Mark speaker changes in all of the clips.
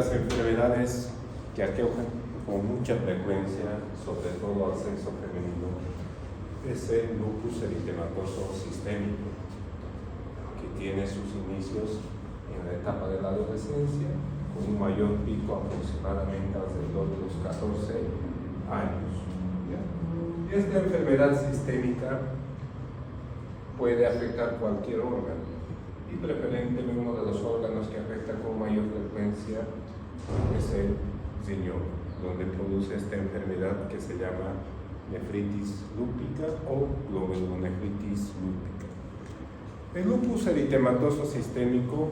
Speaker 1: las enfermedades que aquejan con mucha frecuencia, sobre todo al sexo femenino, es el lupus eritematoso sistémico, que tiene sus inicios en la etapa de la adolescencia, con un mayor pico aproximadamente alrededor de los 14 años. ¿Ya? Esta enfermedad sistémica puede afectar cualquier órgano, y preferentemente uno de los órganos que afecta con mayor frecuencia es el riñón, donde produce esta enfermedad que se llama nefritis lúpica o glomerulonefritis lúpica. El lupus eritematoso sistémico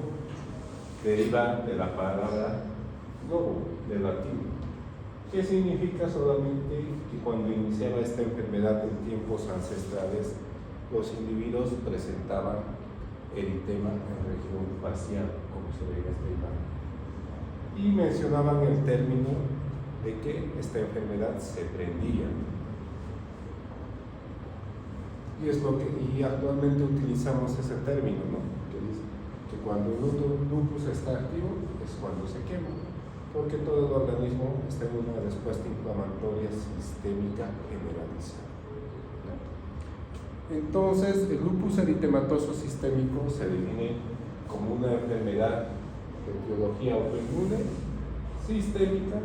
Speaker 1: deriva de la palabra lobo, del latín, que significa solamente que cuando iniciaba esta enfermedad en tiempos ancestrales, los individuos presentaban eritema en región facial, como se ve en esta imagen, y mencionaban el término de que esta enfermedad se prendía. Y actualmente utilizamos ese término, ¿no? Que dice que cuando el lupus está activo es cuando se quema, porque todo el organismo está en una respuesta inflamatoria sistémica generalizada. Entonces, el lupus eritematoso sistémico se define como una enfermedad de etiología autoinmune sistémica,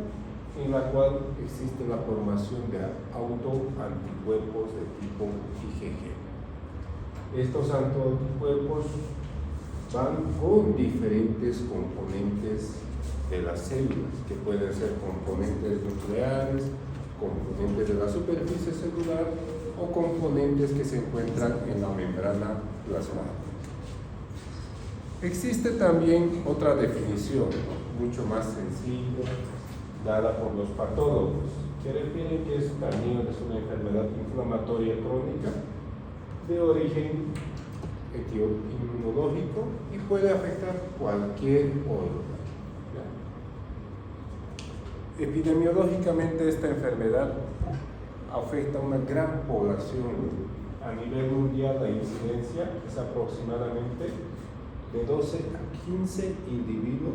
Speaker 1: en la cual existe la formación de autoanticuerpos de tipo IgG. Estos autoanticuerpos van con diferentes componentes de las células, que pueden ser componentes nucleares, componentes de la superficie celular o componentes que se encuentran en la membrana plasmática. Existe también otra definición, mucho más sencilla, dada por los patólogos, que refieren que también es una enfermedad inflamatoria crónica de origen inmunológico y puede afectar cualquier órgano. Epidemiológicamente, esta enfermedad afecta a una gran población. A nivel mundial, la incidencia es aproximadamente de 12 a 15 individuos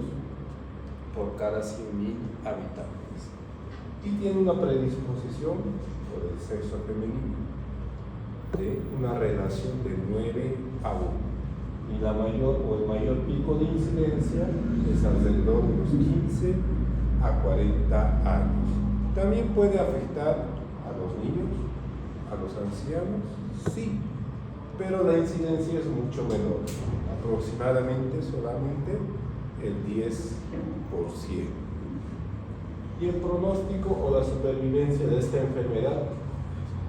Speaker 1: por cada 100.000 habitantes, y tiene una predisposición por el sexo femenino de una relación de 9 a 1, y el mayor pico de incidencia es alrededor de los 15 a 40 años. También puede afectar a los niños, a los ancianos, sí, pero la incidencia es mucho menor, aproximadamente solamente el 10%. Y el pronóstico o la supervivencia de esta enfermedad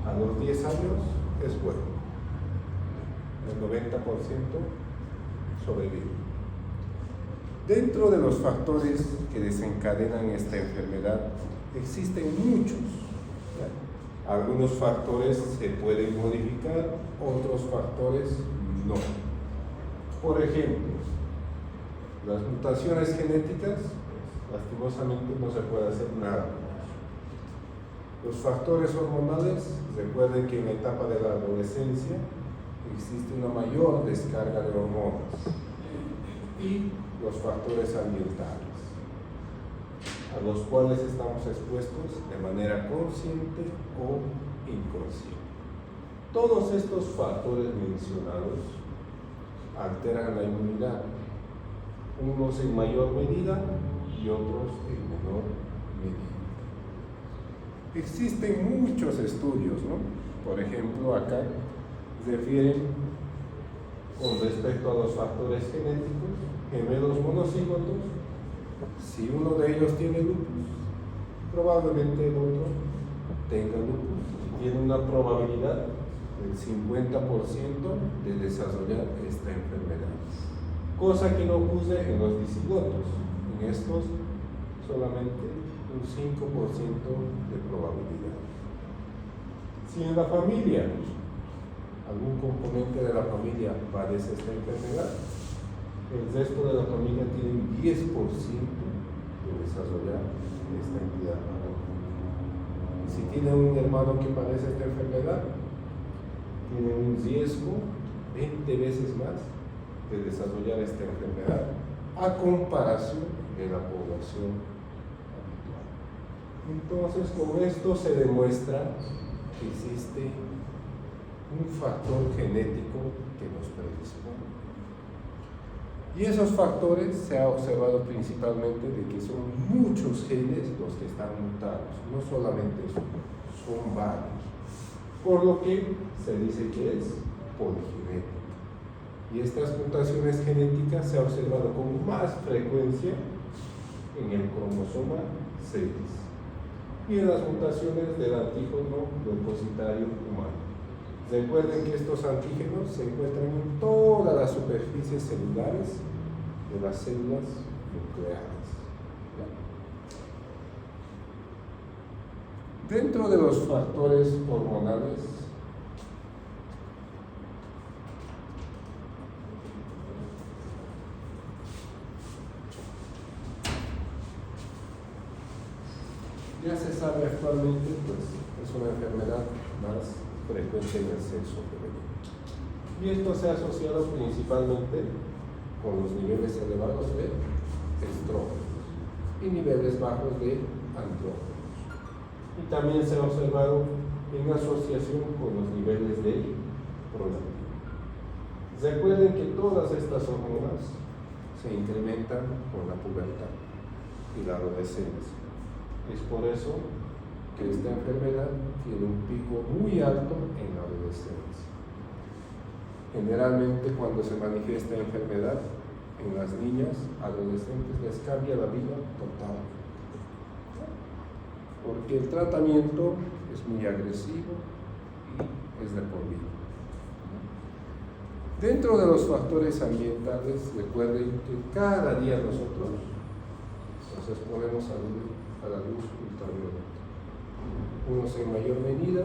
Speaker 1: a los 10 años es bueno. El 90% sobrevive. Dentro de los factores que desencadenan esta enfermedad existen muchos. Algunos factores se pueden modificar, otros factores no. Por ejemplo, las mutaciones genéticas, lastimosamente no se puede hacer nada. Los factores hormonales, recuerden que en la etapa de la adolescencia existe una mayor descarga de hormonas. Y los factores ambientales, a los cuales estamos expuestos de manera consciente o inconsciente. Todos estos factores mencionados alteran la inmunidad, unos en mayor medida y otros en menor medida. Existen muchos estudios, ¿no? Por ejemplo, acá refieren con respecto a los factores genéticos, gemelos monocígotos. Si uno de ellos tiene lupus, probablemente el otro tenga lupus y tiene una probabilidad del 50% de desarrollar esta enfermedad, cosa que no ocurre en los disigotos. En estos solamente un 5% de probabilidad. Si en la familia algún componente de la familia padece esta enfermedad, el resto de la familia tiene un 10% de desarrollar esta entidad. Y si tiene un hermano que padece esta enfermedad, tiene un riesgo 20 veces más de desarrollar esta enfermedad a comparación de la población habitual. Entonces, con esto se demuestra que existe un factor genético que nos predispone. Y esos factores se ha observado principalmente de que son muchos genes los que están mutados, no solamente eso, son varios. Por lo que se dice que es poligenética. Y estas mutaciones genéticas se ha observado con más frecuencia en el cromosoma 6 y en las mutaciones del antígeno depositario humano. Recuerden que estos antígenos se encuentran en todas las superficies celulares de las células nucleares. Dentro de los factores hormonales, ya se sabe actualmente, pues es una enfermedad más frecuente en el sexo femenino. Y esto se ha asociado principalmente con los niveles elevados de estrógenos y niveles bajos de andrógenos. Y también se ha observado en asociación con los niveles de prolactina. Recuerden que todas estas hormonas se incrementan con la pubertad y la adolescencia. Es por eso que esta enfermedad tiene un pico muy alto en la adolescencia. Generalmente cuando se manifiesta enfermedad en las niñas adolescentes les cambia la vida total, porque el tratamiento es muy agresivo y es de por vida. Dentro de los factores ambientales, recuerden que cada día nosotros nos exponemos a la luz ultravioleta. Unos en mayor medida,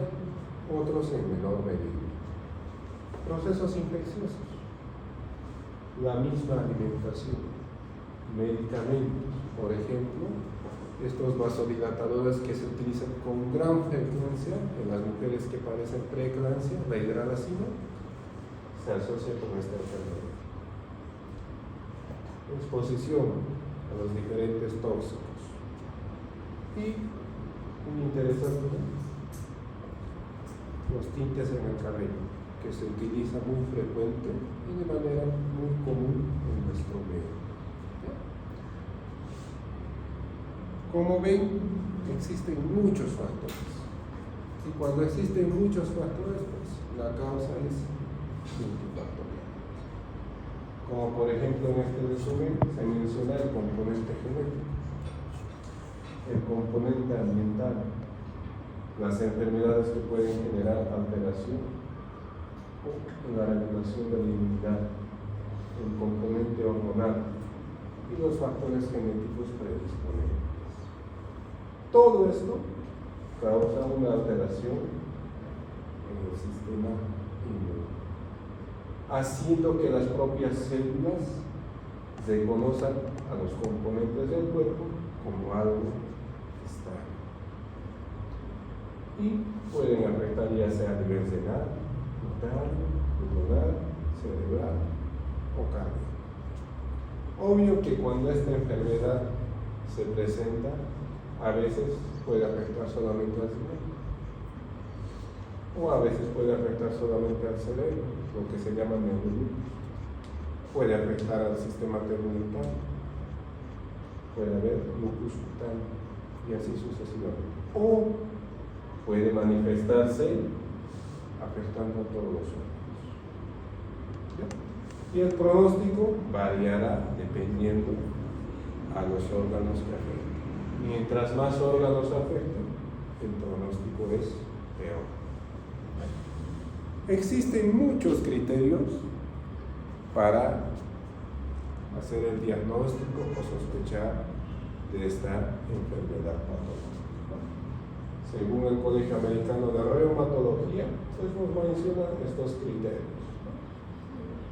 Speaker 1: otros en menor medida. Procesos infecciosos, la misma alimentación, medicamentos, por ejemplo, estos vasodilatadores que se utilizan con gran frecuencia en las mujeres que padecen preeclampsia, la hidralazina, se asocia con esta enfermedad. Exposición a los diferentes tóxicos. Y muy interesante, los tintes en el cabello, que se utiliza muy frecuente y de manera muy común en nuestro medio. Como ven, existen muchos factores. Y cuando existen muchos factores, pues la causa es multifactorial. Como por ejemplo en este resumen se menciona el componente genético, el componente ambiental, las enfermedades que pueden generar alteración en la regulación de la inmunidad, el componente hormonal y los factores genéticos predisponentes. Todo esto causa una alteración en el sistema inmune, haciendo que las propias células reconozcan a los componentes del cuerpo como algo extraño. Y pueden afectar ya sea a nivel renal, pulmonar, cerebral o cardíaco. Obvio que cuando esta enfermedad se presenta, a veces puede afectar solamente al cerebro, o a veces puede afectar solamente al cerebro, lo que se llama neurolipos. Puede afectar al sistema tegmental, puede haber lupus cutáneo y así sucesivamente. O puede manifestarse afectando a todos los órganos. Y el pronóstico variará dependiendo a los órganos que afecten. Mientras más órganos afecten, el pronóstico es peor. Existen muchos criterios para hacer el diagnóstico o sospechar de esta enfermedad patológica. Según el Colegio Americano de Reumatología, pues nos mencionan estos criterios.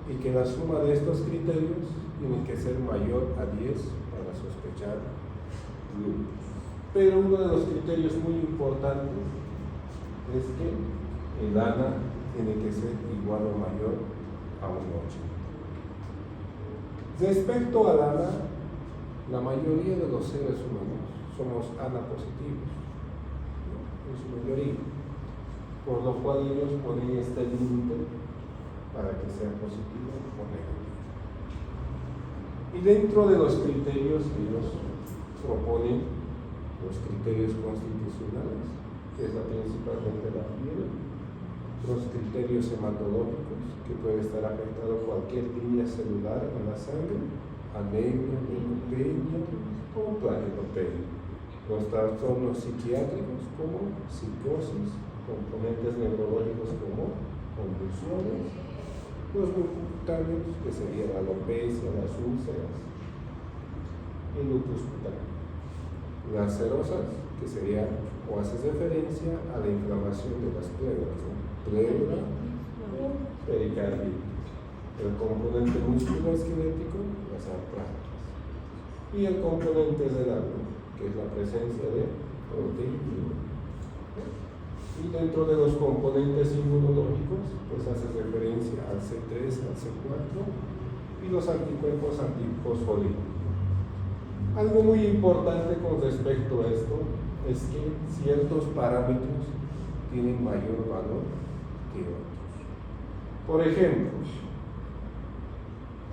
Speaker 1: Y que la suma de estos criterios tiene que ser mayor a 10 para sospechar lupus. Pero uno de los criterios muy importantes es que el ANA tiene que ser igual o mayor a un 8. Respecto al ANA, la mayoría de los seres humanos somos ANA positivos, ¿no? En su mayoría, por lo cual ellos ponen este límite para que sea positivo o negativo. Y dentro de los criterios ellos proponen los criterios constitucionales, que es principalmente la fiebre, los criterios hematológicos, que puede estar afectado cualquier línea celular en la sangre, anemia, leucopenia o plaquetopenia, los trastornos psiquiátricos como psicosis, componentes neurológicos como convulsiones, los mucocutáneos, que sería la alopecia, las úlceras, y lupus cutáneo. Las serosas, que sería, o haces referencia a la inflamación de las pleura, ¿no? Pleura o pericarditis. El componente musculoesquelético, las artralgias. Y el componente renal, que es la presencia de proteína. Y dentro de los componentes inmunológicos, pues haces referencia al C3, al C4 y los anticuerpos antifosfolípicos. Algo muy importante con respecto a esto es que ciertos parámetros tienen mayor valor que otros. Por ejemplo,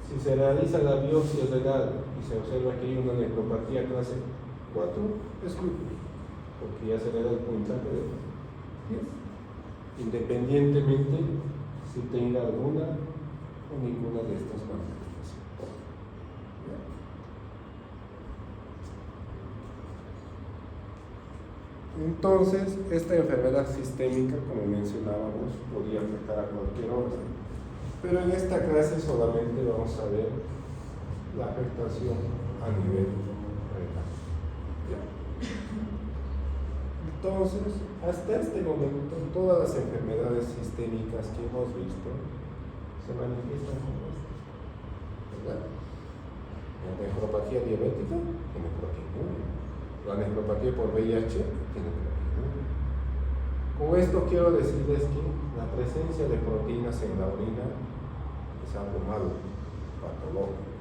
Speaker 1: si se realiza la biopsia renal y se observa que hay una nefropatía clase 4, es lupus, porque ya se le da el puntaje de 10, independientemente si tenga alguna o ninguna de estas manifestaciones. Entonces, esta enfermedad sistémica, como mencionábamos, podría afectar a cualquier órgano, pero en esta clase solamente vamos a ver la afectación a nivel renal. Entonces, hasta este momento, todas las enfermedades sistémicas que hemos visto se manifiestan como esta, ¿verdad? La nefropatía diabética tiene proteinuria. La nefropatía por VIH tiene proteinuria. Con esto quiero decirles que la presencia de proteínas en la orina es algo malo, patológico.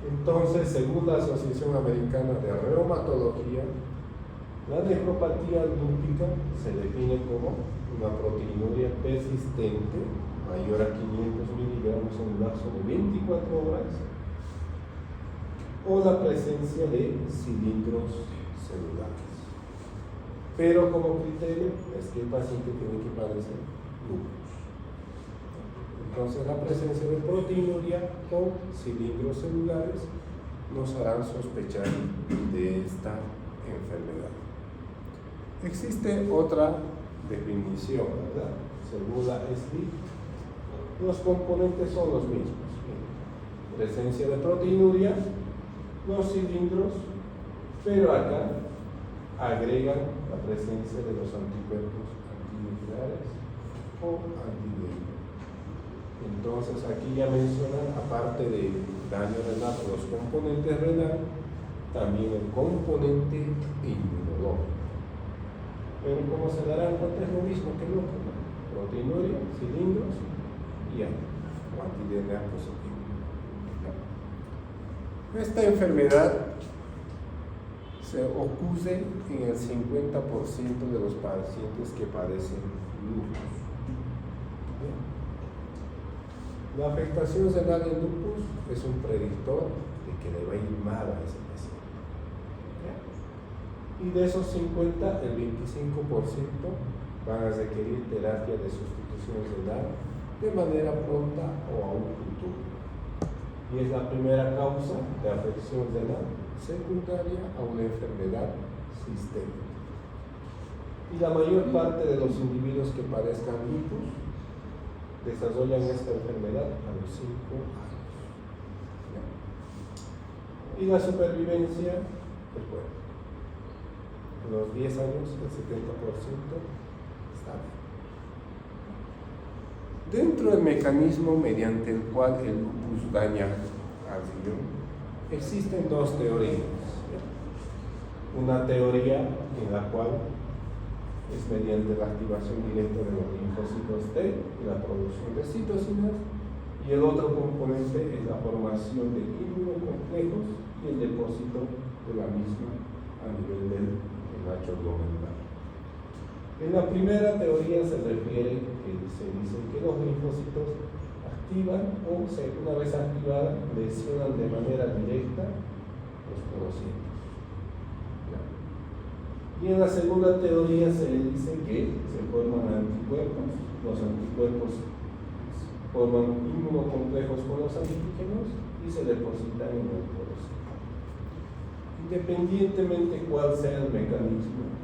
Speaker 1: Entonces, según la Asociación Americana de Reumatología, la nefropatía lúpica se define como una proteinuria persistente mayor a 500 miligramos en un lapso de 24 horas o la presencia de cilindros celulares. Pero como criterio es que el paciente tiene que padecer lupus. Entonces la presencia de proteinuria o cilindros celulares nos harán sospechar de esta enfermedad. Existe otra definición, ¿verdad? Según la SBI, los componentes son los mismos. Presencia de proteinuria, los cilindros, pero acá agregan la presencia de los anticuerpos antinucleares o antivirales. Entonces aquí ya mencionan, aparte de daño renal, los componentes renal, también el componente inmunológico. Pero como se darán cuenta es lo mismo que el otro, ¿no? Proteinuria, cilindros y anti-DNA positivo. Esta enfermedad se ocurre en el 50% de los pacientes que padecen lupus. La afectación renal en lupus es un predictor de que le va a ir mal a ese paciente. Y de esos 50, el 25% van a requerir terapia de sustitución renal de manera pronta o a un futuro. Y es la primera causa de afección renal secundaria a una enfermedad sistémica. Y la mayor parte de los individuos que padezcan lupus desarrollan esta enfermedad a los 5 años. ¿Ya? Y la supervivencia, pues bueno, a los 10 años el 70% está bien. Dentro del mecanismo mediante el cual el lupus daña al riñón, existen dos teorías. Una teoría en la cual es mediante la activación directa de los linfocitos T y la producción de citocinas, Y el otro componente es la formación de inmunocomplejos y el depósito de la misma a nivel del nacho glomerular. En la primera teoría se refiere que se dice que los linfocitos activan o una vez activadas lesionan de manera directa los porocitos. Y en la segunda teoría se dice que se forman anticuerpos. Los anticuerpos forman inmunocomplejos con los antígenos y se depositan en el porocito. Independientemente cuál sea el mecanismo,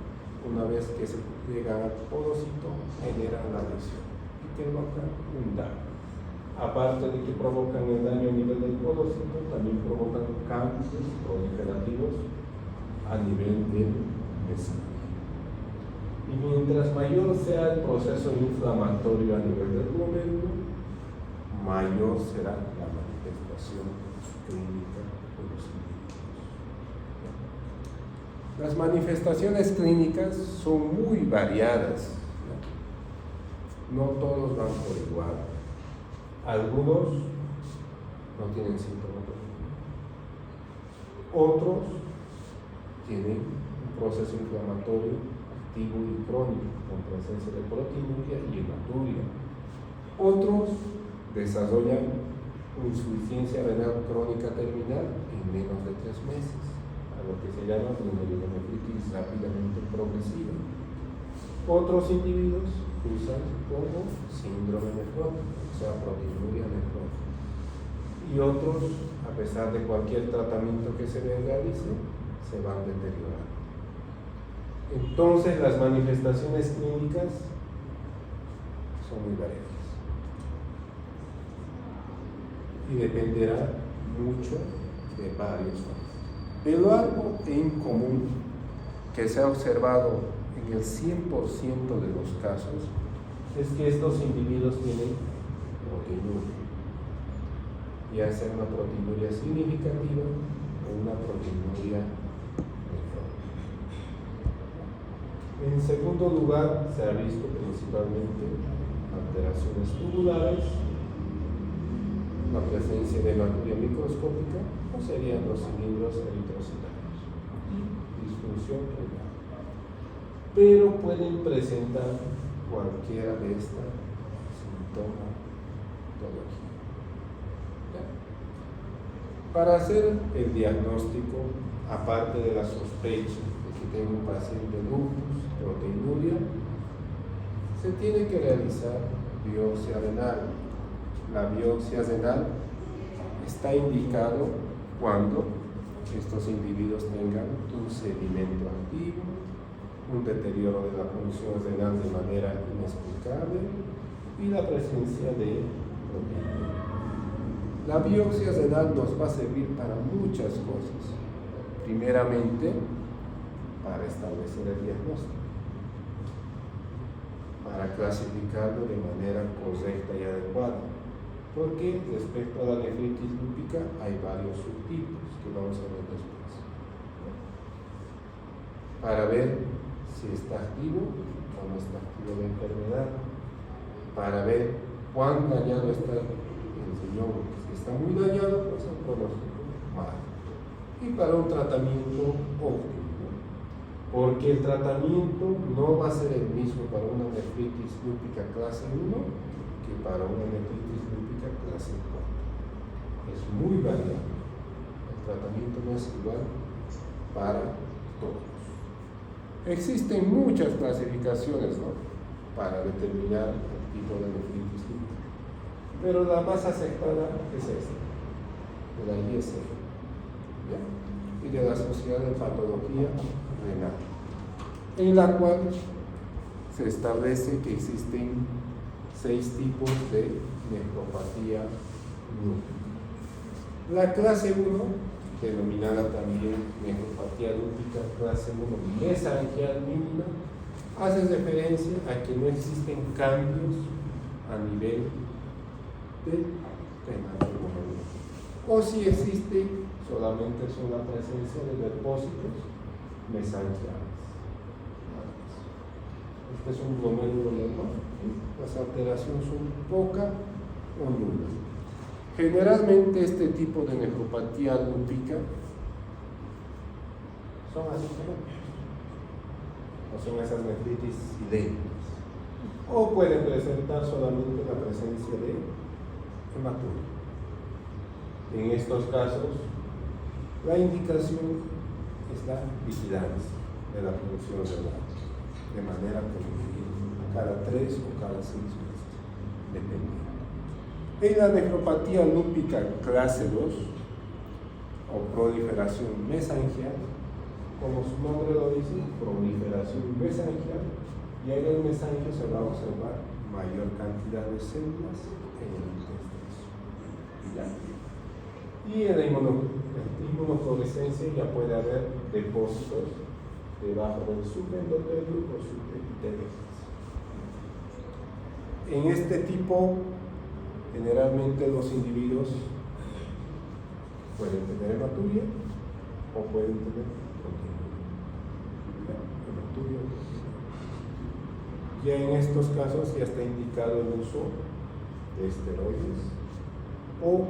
Speaker 1: una vez que se llega al porocito, generan la lesión y provocan un daño. Aparte de que provocan el daño a nivel del porocito, también provocan cambios proliferativos a nivel del mesangial. Y mientras mayor sea el proceso inflamatorio a nivel del glomérulo, mayor será la manifestación clínica de los individuos. Las manifestaciones clínicas son muy variadas, no todos van por igual. Algunos no tienen síntomas, otros tienen un proceso inflamatorio activo y crónico con presencia de proteinuria y hematuria. Otros desarrollan insuficiencia renal crónica terminal en menos de 3 meses, a lo que se llama glomerulonefritis rápidamente progresiva. Otros individuos usan como síndrome nefrótico, o sea, proteinuria nefrótica. Y otros, a pesar de cualquier tratamiento que se realice, se van deteriorando. Entonces, las manifestaciones clínicas son muy variadas y dependerá mucho de varios factores. Pero algo en común que se ha observado en el 100% de los casos es que estos individuos tienen proteinuria, ya sea una proteinuria significativa o una proteinuria nefrótica. En segundo lugar, se ha visto principalmente alteraciones tubulares, la presencia de hematuria microscópica, o serían los cilindros eritrocitarios, y disfunción renal. Pero pueden presentar cualquiera de estas sintomatologías. Para hacer el diagnóstico, aparte de la sospecha de que tenga un paciente lupus, proteinuria, se tiene que realizar biopsia renal. La biopsia renal está indicado cuando estos individuos tengan un sedimento activo, un deterioro de la función renal de manera inexplicable y la presencia de proteinuria. La biopsia renal nos va a servir para muchas cosas. Primeramente, para establecer el diagnóstico, para clasificarlo de manera correcta y adecuada, porque respecto a la nefritis lúpica hay varios subtipos que vamos a ver después, para ver si está activo o no está activo la enfermedad, para ver cuán dañado está el riñón. Si está muy dañado, pues el pronóstico mal, y para un tratamiento óptimo, porque el tratamiento no va a ser el mismo para una nefritis lúpica clase 1 que para una nefritis lúpica clase 4. Es muy variable. El tratamiento no es igual para todos. Existen muchas clasificaciones, ¿no?, para determinar el tipo de nefritis lúpica, pero la más aceptada es esta, de la ISF, y de la Sociedad de Patología Renal, en la cual se establece que existen 6 tipos de nefropatía lúpica. La clase 1, denominada también nefropatía lúpica clase 1 mesangial mínima, hace referencia a que no existen cambios a nivel del renal glomerular, o si existe, solamente son la presencia de depósitos mesangiales. Este es un glomérulo normal, las alteraciones son poca o nula. Generalmente este tipo de nefropatía lúpica son asintomáticos, no son esas nefritis silentes, o pueden presentar solamente la presencia de hematuria. En estos casos, la indicación es la vigilancia de la producción renal, de manera continua, cada 3 o cada 6 meses, dependiendo. En la nefropatía lúpica clase 2, o proliferación mesangial, como su nombre lo dice, proliferación mesangial, y en el mesangio se va a observar mayor cantidad de células en el intestino. Y en la inmunofluorescencia ya puede haber depósitos debajo del subendotelio o subepitelio. En este tipo, generalmente los individuos pueden tener hematuria o pueden tener hematuria. Ya en estos casos ya está indicado el uso de esteroides o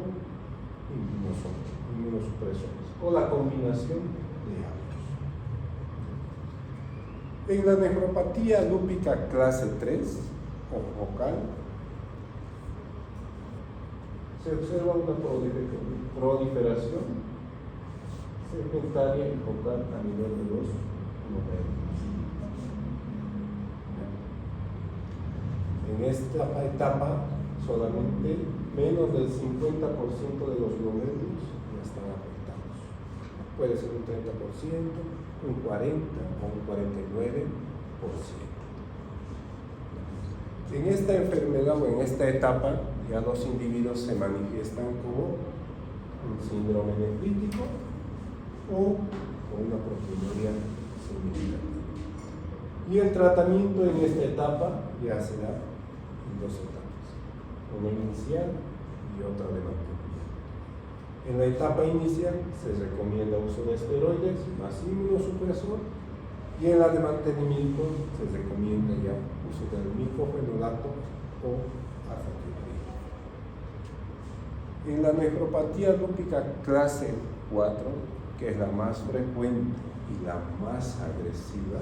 Speaker 1: inmunosupresores o la combinación de ambos. En la nefropatía lúpica clase 3 o focal se observa una proliferación segmentaria y focal a nivel de los glomérulos. En esta etapa solamente menos del 50% de los glomérulos ya están afectados. Puede ser un 30%, un 40% o un 49%. En esta enfermedad o en esta etapa ya los individuos se manifiestan como un síndrome nefrítico o una proteinuria significativa. Y el tratamiento en esta etapa ya se da en 2 etapas, una inicial y otra de mantenimiento. En la etapa inicial se recomienda uso de esteroides más inmunosupresor, y en la de mantenimiento se recomienda ya uso del miclofenolato o azathioprina. En la nefropatía lúpica clase 4, que es la más frecuente y la más agresiva,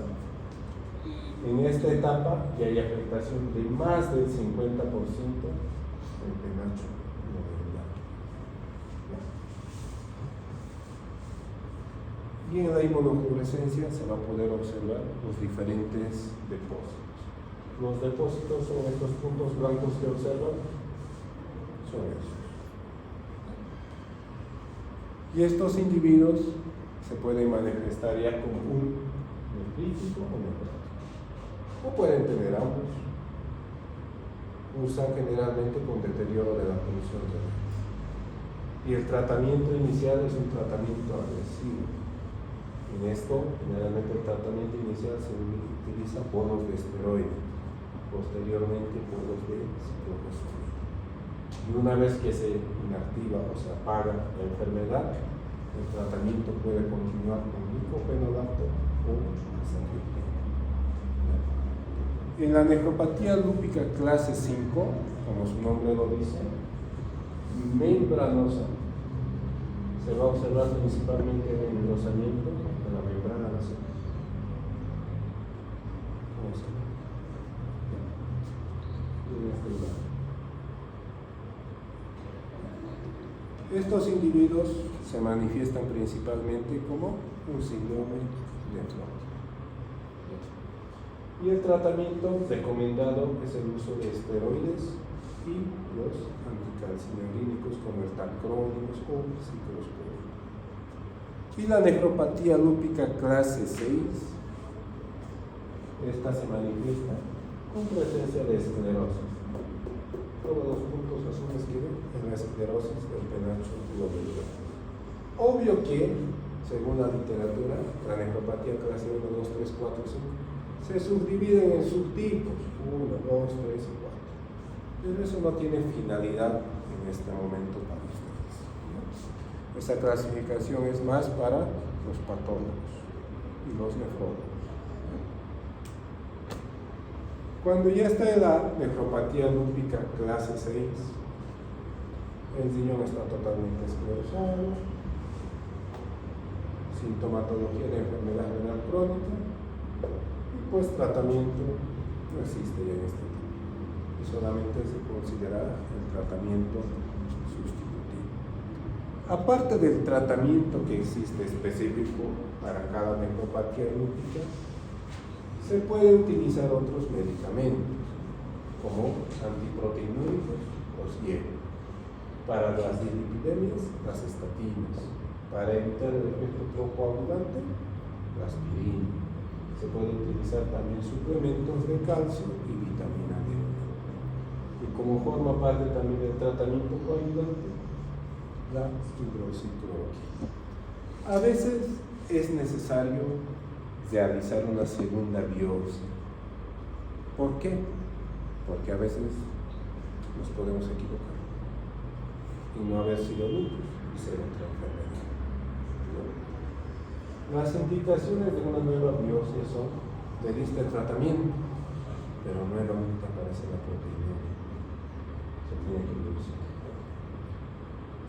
Speaker 1: en esta etapa ya hay afectación de más del 50% del penacho glomerular. Y en la inmunofluorescencia se va a poder observar los diferentes depósitos. Los depósitos son estos puntos blancos que observan, son esos. Y estos individuos se pueden manifestar ya como un nefrítico o nefrótico, o pueden tener ambos. Usan generalmente con deterioro de la función renal. Y el tratamiento inicial es un tratamiento agresivo. En esto, generalmente el tratamiento inicial se utiliza bonos de esteroide, posteriormente bonos de ciclofosfamida. Y una vez que se inactiva o se apaga la enfermedad, el tratamiento puede continuar con miclofenolato o azathioprina. En la nefropatía lúpica clase 5, como su nombre lo dice, membranosa, se va a observar principalmente el engrosamiento de la membrana nasal. En este lugar. Estos individuos se manifiestan principalmente como un síndrome nefrótico. Y el tratamiento recomendado es el uso de esteroides y los anticalcinerínicos como el tacrolimus o ciclosporina. Y la nefropatía lúpica clase 6, esta se manifiesta con presencia de esclerosis. Todos los puntos azules que ven en la esclerosis del penacho glomerular. Obvio que, según la literatura, la nefropatía clase 1, 2, 3, 4, 5 se subdividen en subtipos 1, 2, 3 y 4. Pero eso no tiene finalidad en este momento para ustedes, ¿no? Esa clasificación es más para los patólogos y los nefrólogos. Cuando ya está en la nefropatía lúpica clase 6, El riñón está totalmente esclerosado, sintomatología de enfermedad renal crónica, y pues tratamiento no existe ya en este tipo, y solamente se considera el tratamiento sustitutivo. Aparte del tratamiento que existe específico para cada nefropatía lúpica, se puede utilizar otros medicamentos, como antiproteinúricos o SIE. Para las dislipidemias, las estatinas. Para evitar el efecto troncoagulante, la aspirina. Se puede utilizar también suplementos de calcio y vitamina D. Y como forma parte también del tratamiento coagulante, la hidroxicloroquina. A veces es necesario realizar una segunda biopsia. ¿Por qué? Porque a veces nos podemos equivocar y no haber sido lupus y ser otra enfermedad. Las indicaciones de una nueva biopsia son de lista de tratamiento, pero no es lo único que aparece en la proteína. Se tiene que biopsiar.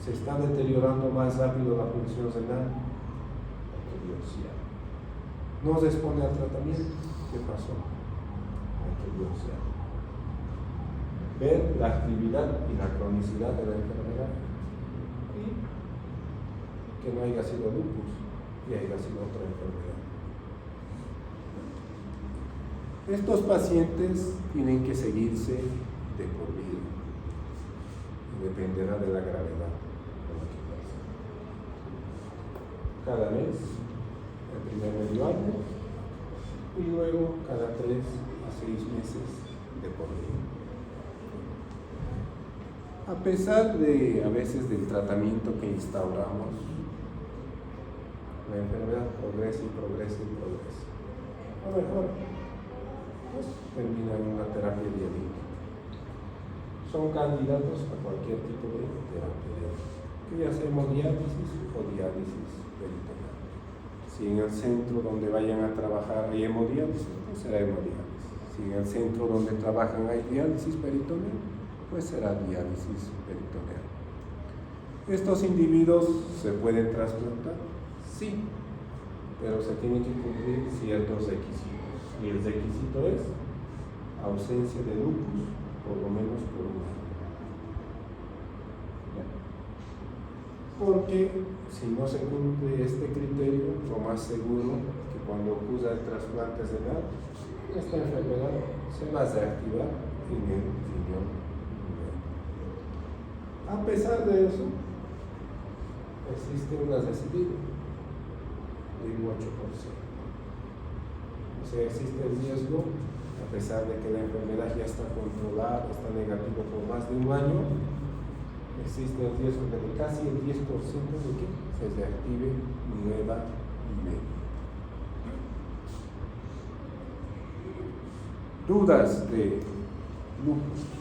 Speaker 1: Se está deteriorando más rápido la función renal, hay que biopsiar. No responde al tratamiento, ¿qué pasó? Hay que biopsiar. Ver la actividad y la cronicidad de la enfermedad y que no haya sido lupus y haya sido otra enfermedad. Estos pacientes tienen que seguirse de por vida y dependerá de la gravedad con la que pasen. Cada mes, el primer medio año, y luego cada 3 a 6 meses de por vida. A pesar de a veces del tratamiento que instauramos, la enfermedad progresa y progresa y progresa. A lo mejor, pues termina en una terapia dialítica. Son candidatos a cualquier tipo de terapia dialítica, que ya sea hemodiálisis o diálisis peritoneal. Si en el centro donde vayan a trabajar hay hemodiálisis, pues será hemodiálisis. Si en el centro donde trabajan hay diálisis peritoneal, pues será diálisis peritoneal. ¿Estos individuos se pueden trasplantar? Sí, pero se tienen que cumplir ciertos requisitos. Y el requisito es ausencia de lupus por lo menos por un año. Porque si no se cumple este criterio, lo más seguro que cuando ocurra el trasplante renal, esta enfermedad se va a reactivar en el riñón. A pesar de eso, existe una recidiva de un 8%. O sea, existe el riesgo, a pesar de que la enfermedad ya está controlada, está negativa por más de un año, existe el riesgo de que casi el 10% de que se reactive nuevamente. ¿Dudas de lupus?